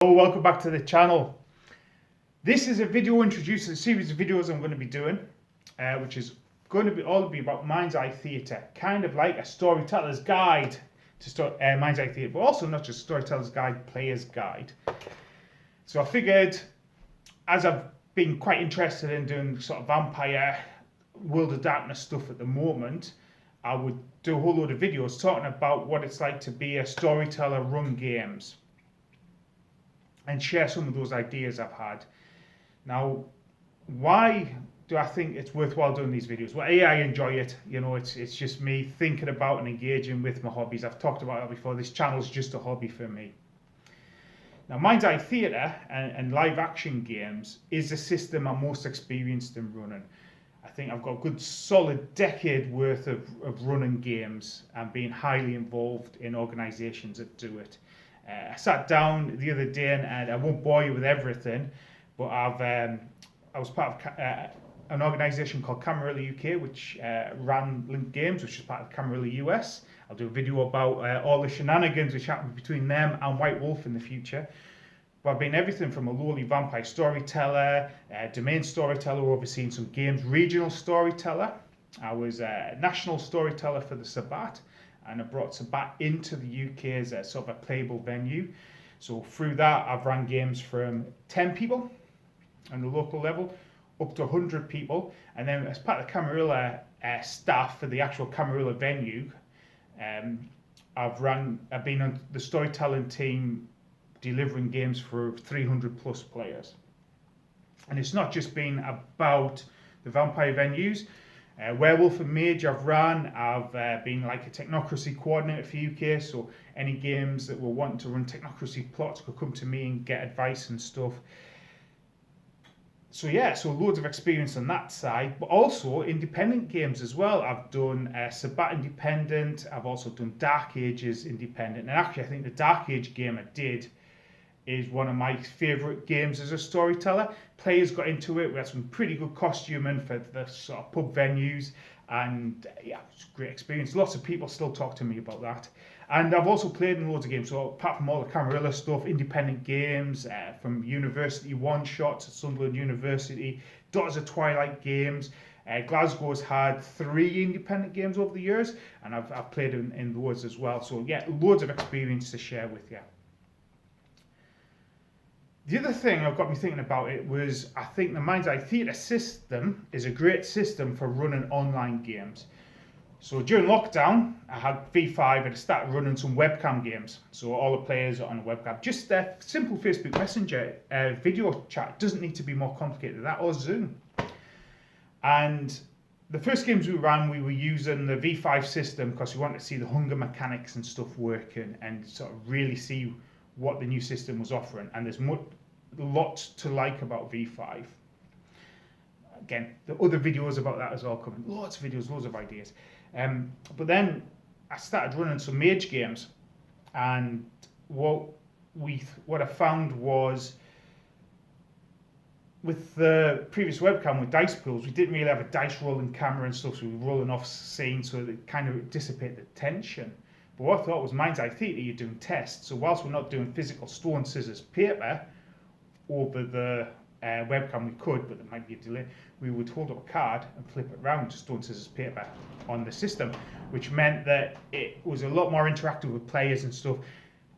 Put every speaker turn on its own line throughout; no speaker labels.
Hello, welcome back to the channel. This is a video introducing a series of videos I'm going to be doing, which is going to be all about Mind's Eye Theatre, kind of like a storyteller's guide to Mind's Eye Theatre, but also not just storyteller's guide, player's guide. So I figured, as I've been quite interested in doing sort of vampire, World of Darkness stuff at the moment, I would do a whole load of videos talking about what it's like to be a storyteller, run games, and share some of those ideas I've had. Now, why do I think it's worthwhile doing these videos? Well, I enjoy it. You know, it's just me thinking about and engaging with my hobbies. I've talked about that before. This channel's just a hobby for me. Now, Mind's Eye Theatre and live action games is the system I'm most experienced in running. I think I've got a good solid decade worth of running games and being highly involved in organisations that do it. I sat down the other day, and I won't bore you with everything, but I was part of an organisation called Camarilla UK, which ran Link Games, which is part of Camarilla US. I'll do a video about all the shenanigans which happened between them and White Wolf in the future. But I've been everything from a lowly vampire storyteller, domain storyteller, overseeing some games, regional storyteller. I was a national storyteller for the Sabbat, and I brought Sabbat into the UK as a sort of a playable venue. So through that, I've run games from 10 people on the local level up to 100 people. And then as part of the Camarilla staff for the actual Camarilla venue, I've been on the storytelling team delivering games for 300 plus players. And it's not just been about the vampire venues. Werewolf and Mage I've been like a technocracy coordinator for UK, so any games that were wanting to run technocracy plots could come to me and get advice and stuff. So yeah, so loads of experience on that side, but also independent games as well. I've done Sabbat independent, I've also done Dark Ages independent, and actually I think the Dark Age game I did is one of my favourite games as a storyteller. Players got into it. We had some pretty good costuming for the sort of pub venues, and yeah, it's a great experience. Lots of people still talk to me about that. And I've also played in loads of games. So apart from all the Camarilla stuff, independent games, from university one-shots at Sunderland University, Daughters of Twilight games. Glasgow's had 3 independent games over the years, and I've played in those as well. So yeah, loads of experience to share with you. The other thing I've got me thinking about it was, I think the Mind's Eye Theatre system is a great system for running online games. So during lockdown, I had V5 and I started running some webcam games. So all the players are on a webcam. Just a simple Facebook Messenger video chat. It doesn't need to be more complicated than that, or Zoom. And the first games we ran, we were using the V5 system because we wanted to see the hunger mechanics and stuff working and sort of really see what the new system was offering. And there's lots to like about V5. Again, the other videos about that as well coming. Lots of videos, loads of ideas. But then I started running some Mage games, and what I found was, with the previous webcam with dice pools, we didn't really have a dice rolling camera and stuff, so we were rolling off scene, so it kind of dissipated the tension. But what I thought was, Mind's Eye Theatre, you're doing tests. So whilst we're not doing physical stone, scissors, paper over the webcam, we could, but there might be a delay. We would hold up a card and flip it around to stone, scissors, paper on the system, which meant that it was a lot more interactive with players and stuff.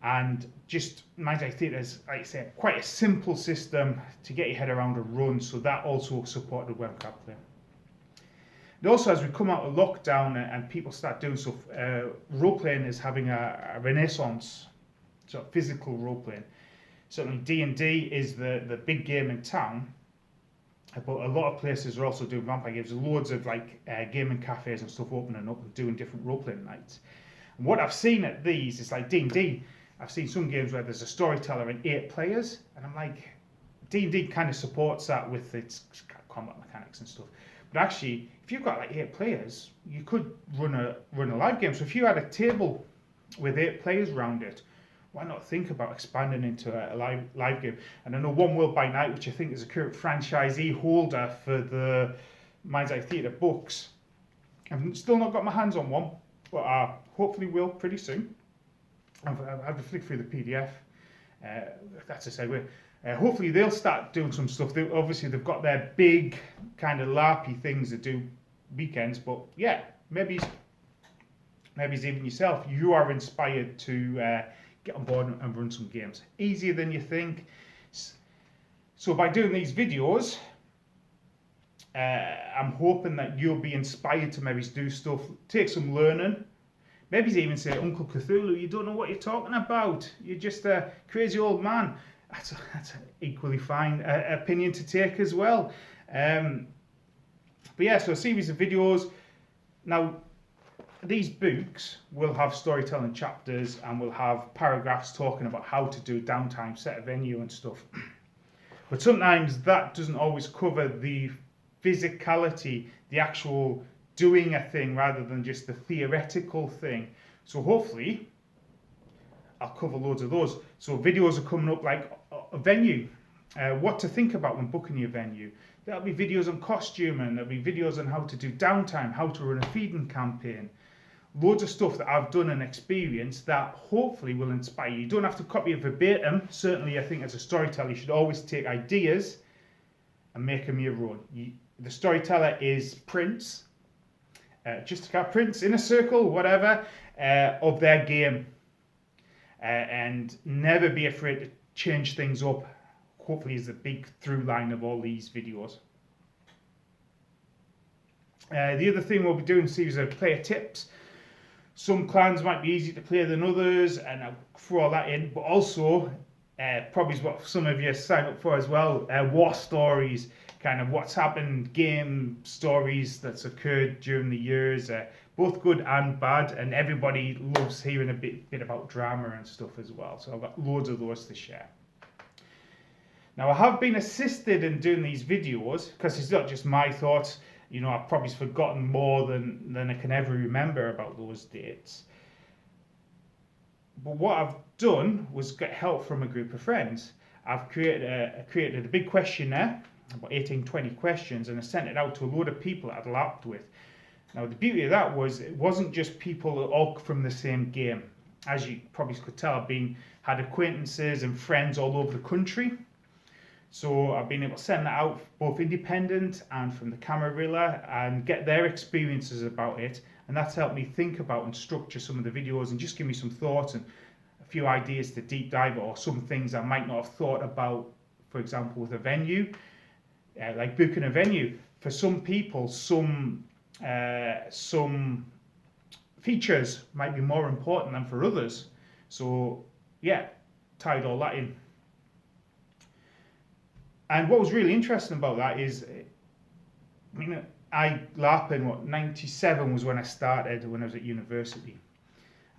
And just Mind's Eye Theatre is, like I said, quite a simple system to get your head around a run. So that also supported webcam play. And also, as we come out of lockdown and people start doing stuff, role-playing is having a renaissance, sort of physical role-playing. Certainly D&D is the big game in town, but a lot of places are also doing vampire games. There's loads of like gaming cafes and stuff opening up and doing different role-playing nights. And what I've seen at these is like D&D, I've seen some games where there's a storyteller and 8 players, and I'm like, D&D kind of supports that with its combat mechanics and stuff. But actually, if you've got like 8 players, you could run a live game. So if you had a table with 8 players around it, why not think about expanding into a live game? And I know One World by Night, which I think is a current franchisee holder for the Mind's Eye Theatre books. I've still not got my hands on one, but I hopefully will pretty soon. I've had to flick through the PDF. That's a segue. Hopefully they'll start doing some stuff. Obviously they've got their big kind of LARPy things to do weekends, but yeah, maybe even yourself, you are inspired to get on board and run some games. Easier than you think. So by doing these videos, I'm hoping that you'll be inspired to maybe do stuff, take some learning. Maybe even say, Uncle Cthulhu, you don't know what you're talking about. You're just a crazy old man. That's an equally fine opinion to take as well. But yeah, so a series of videos. Now, these books will have storytelling chapters and will have paragraphs talking about how to do downtime, set a venue and stuff. But sometimes that doesn't always cover the physicality, the actual doing a thing rather than just the theoretical thing. So hopefully I'll cover loads of those. So videos are coming up like a venue, what to think about when booking your venue. There'll be videos on costuming, there'll be videos on how to do downtime, how to run a feeding campaign. Loads of stuff that I've done and experienced that hopefully will inspire you. You don't have to copy it verbatim. Certainly I think as a storyteller you should always take ideas and make them your own. The storyteller is Prince, just a Prince in a circle, whatever, of their game. And never be afraid to change things up, hopefully is the big through line of all these videos. The other thing we'll be doing is a series of player tips. Some clans might be easier to play than others, and I'll throw all that in, but also probably is what some of you sign up for as well, war stories, kind of what's happened, game stories that's occurred during the years, both good and bad, and everybody loves hearing a bit about drama and stuff as well, so I've got loads of those to share. Now I have been assisted in doing these videos, because it's not just my thoughts, you know, I've probably forgotten more than I can ever remember about those dates. But what I've done was get help from a group of friends. I've created a big questionnaire, about 18-20 questions, and I sent it out to a load of people that I'd LARPed with. Now the beauty of that was it wasn't just people all from the same game. As you probably could tell, I've had acquaintances and friends all over the country. So I've been able to send that out both independent and from the Camarilla and get their experiences about it. And that's helped me think about and structure some of the videos and just give me some thoughts and a few ideas to deep dive or some things I might not have thought about, for example, with a venue, like booking a venue. For some people, some features might be more important than for others. So yeah, tied all that in. And what was really interesting about that is, I mean, I LARP in 97 was when I started, when I was at university.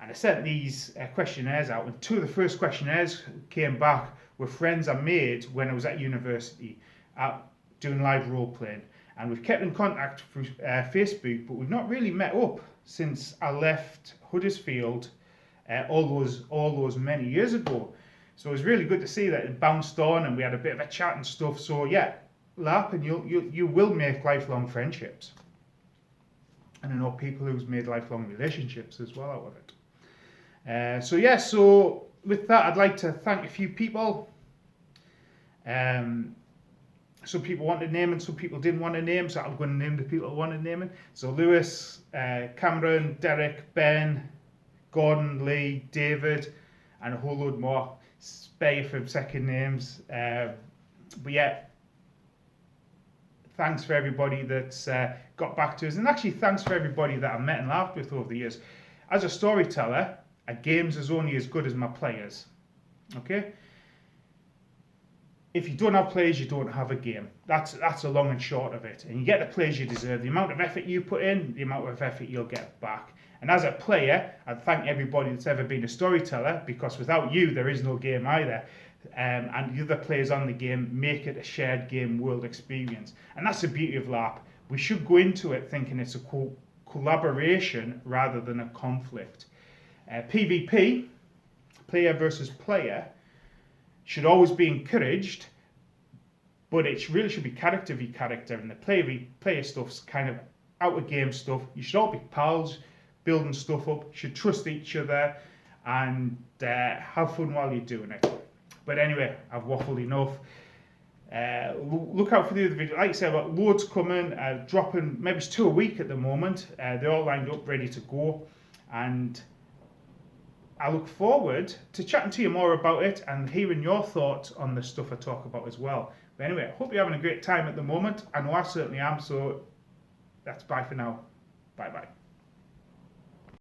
And I sent these questionnaires out, and two of the first questionnaires came back were friends I made when I was at university doing live role playing. And we've kept in contact through Facebook, but we've not really met up since I left Huddersfield all those many years ago. So it was really good to see that it bounced on and we had a bit of a chat and stuff. So yeah, LARPing, you will make lifelong friendships. And I know people who's made lifelong relationships as well out of it. So yeah, so with that, I'd like to thank a few people. Some people wanted name and some people didn't want to name, so I'm going to name the people who wanted naming. So Lewis, Cameron, Derek, Ben, Gordon, Lee, David, and a whole load more. Spare you for second names. But yeah, thanks for everybody that's got back to us, and actually thanks for everybody that I've met and laughed with over the years. As a storyteller, a game's is only as good as my players. Okay? If you don't have players, you don't have a game. That's a long and short of it. And you get the players you deserve. The amount of effort you put in, the amount of effort you'll get back. And as a player, I thank everybody that's ever been a storyteller, because without you, there is no game either. And the other players on the game make it a shared game world experience. And that's the beauty of LARP. We should go into it thinking it's a collaboration rather than a conflict. PvP, player versus player, should always be encouraged, but it really should be character v character, and the player v player stuff's kind of out of game stuff. You should all be pals, building stuff up, should trust each other, and have fun while you're doing it. But anyway, I've waffled enough. Look out for the other video. Like I said, I've got loads coming, dropping, maybe it's 2 a week at the moment. They're all lined up, ready to go. And I look forward to chatting to you more about it and hearing your thoughts on the stuff I talk about as well. But anyway, I hope you're having a great time at the moment. I know I certainly am, so that's bye for now. Bye bye.